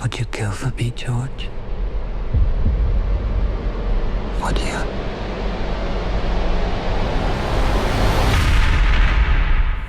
Would you kill for me, George? Would you?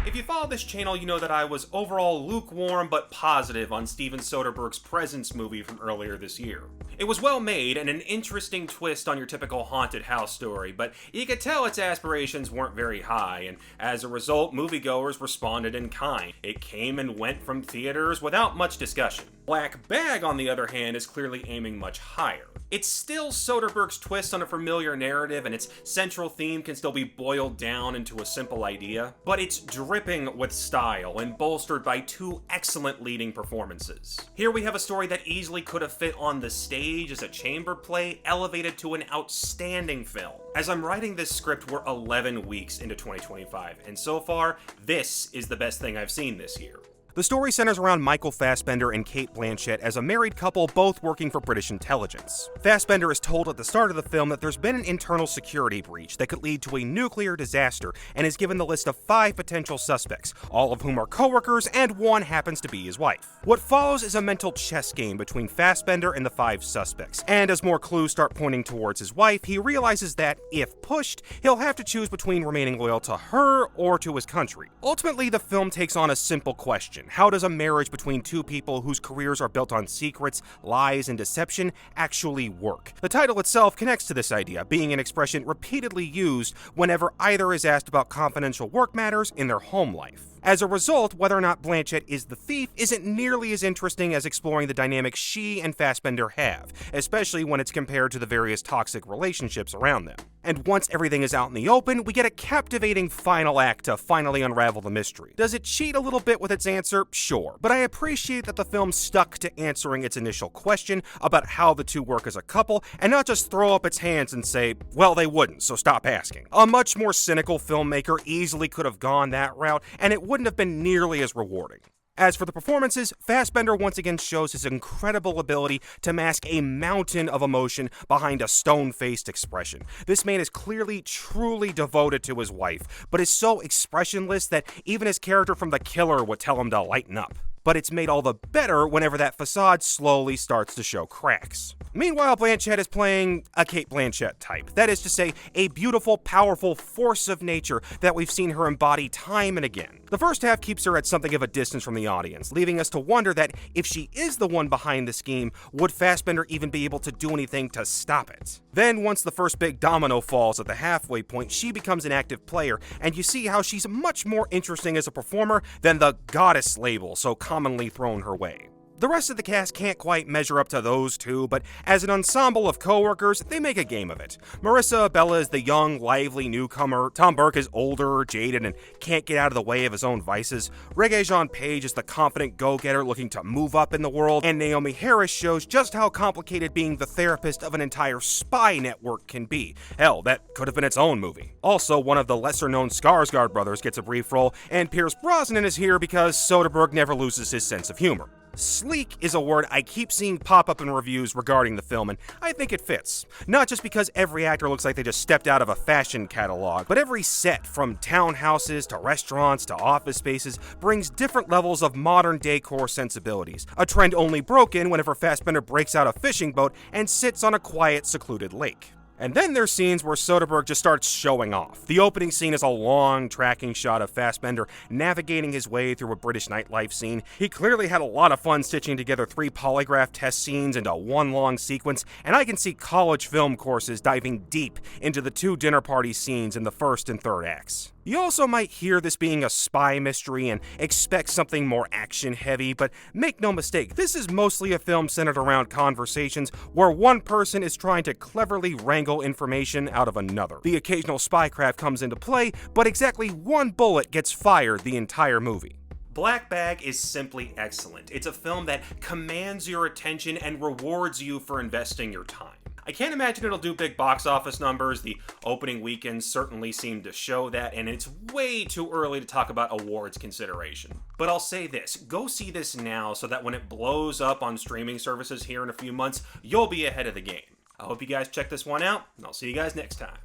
If you follow this channel, you know that I was overall lukewarm but positive on Steven Soderbergh's Presence movie from earlier this year. It was well made and an interesting twist on your typical haunted house story, but you could tell its aspirations weren't very high, and as a result, moviegoers responded in kind. It came and went from theaters without much discussion. Black Bag, on the other hand, is clearly aiming much higher. It's still Soderbergh's twist on a familiar narrative, and its central theme can still be boiled down into a simple idea, but it's dripping with style and bolstered by two excellent leading performances. Here we have a story that easily could have fit on the stage as a chamber play, elevated to an outstanding film. As I'm writing this script, we're 11 weeks into 2025, and so far, this is the best thing I've seen this year. The story centers around Michael Fassbender and Cate Blanchett as a married couple both working for British intelligence. Fassbender is told at the start of the film that there's been an internal security breach that could lead to a nuclear disaster and is given the list of 5 potential suspects, all of whom are coworkers and one happens to be his wife. What follows is a mental chess game between Fassbender and the 5 suspects, and as more clues start pointing towards his wife, he realizes that, if pushed, he'll have to choose between remaining loyal to her or to his country. Ultimately, the film takes on a simple question. How does a marriage between two people whose careers are built on secrets, lies, and deception actually work? The title itself connects to this idea, being an expression repeatedly used whenever either is asked about confidential work matters in their home life. As a result, whether or not Blanchett is the thief isn't nearly as interesting as exploring the dynamics she and Fassbender have, especially when it's compared to the various toxic relationships around them. And once everything is out in the open, we get a captivating final act to finally unravel the mystery. Does it cheat a little bit with its answer? Sure, but I appreciate that the film stuck to answering its initial question about how the two work as a couple, and not just throw up its hands and say, well, they wouldn't, so stop asking. A much more cynical filmmaker easily could have gone that route, and it wouldn't have been nearly as rewarding. As for the performances, Fassbender once again shows his incredible ability to mask a mountain of emotion behind a stone-faced expression. This man is clearly truly devoted to his wife, but is so expressionless that even his character from The Killer would tell him to lighten up. But it's made all the better whenever that facade slowly starts to show cracks. Meanwhile, Blanchett is playing a Cate Blanchett type. That is to say, a beautiful, powerful force of nature that we've seen her embody time and again. The first half keeps her at something of a distance from the audience, leaving us to wonder that if she is the one behind the scheme, would Fassbender even be able to do anything to stop it? Then, once the first big domino falls at the halfway point, she becomes an active player, and you see how she's much more interesting as a performer than the goddess label so commonly thrown her way. The rest of the cast can't quite measure up to those two, but as an ensemble of co-workers, they make a game of it. Marissa Abella is the young, lively newcomer. Tom Burke is older, jaded, and can't get out of the way of his own vices. Regé-Jean Page is the confident go-getter looking to move up in the world, and Naomi Harris shows just how complicated being the therapist of an entire spy network can be. Hell, that could have been its own movie. Also, one of the lesser-known Skarsgård brothers gets a brief role, and Pierce Brosnan is here because Soderbergh never loses his sense of humor. Sleek is a word I keep seeing pop up in reviews regarding the film, and I think it fits. Not just because every actor looks like they just stepped out of a fashion catalog, but every set, from townhouses to restaurants to office spaces, brings different levels of modern decor sensibilities, a trend only broken whenever Fassbender breaks out a fishing boat and sits on a quiet, secluded lake. And then there's scenes where Soderbergh just starts showing off. The opening scene is a long tracking shot of Fassbender navigating his way through a British nightlife scene. He clearly had a lot of fun stitching together 3 polygraph test scenes into one long sequence, and I can see college film courses diving deep into the 2 dinner party scenes in the first and third acts. You also might hear this being a spy mystery and expect something more action-heavy, but make no mistake, this is mostly a film centered around conversations where one person is trying to cleverly wrangle information out of another. The occasional spycraft comes into play, but exactly 1 bullet gets fired the entire movie. Black Bag is simply excellent. It's a film that commands your attention and rewards you for investing your time. I can't imagine it'll do big box office numbers. The opening weekends certainly seem to show that, and it's way too early to talk about awards consideration. But I'll say this, go see this now so that when it blows up on streaming services here in a few months, you'll be ahead of the game. I hope you guys check this one out, and I'll see you guys next time.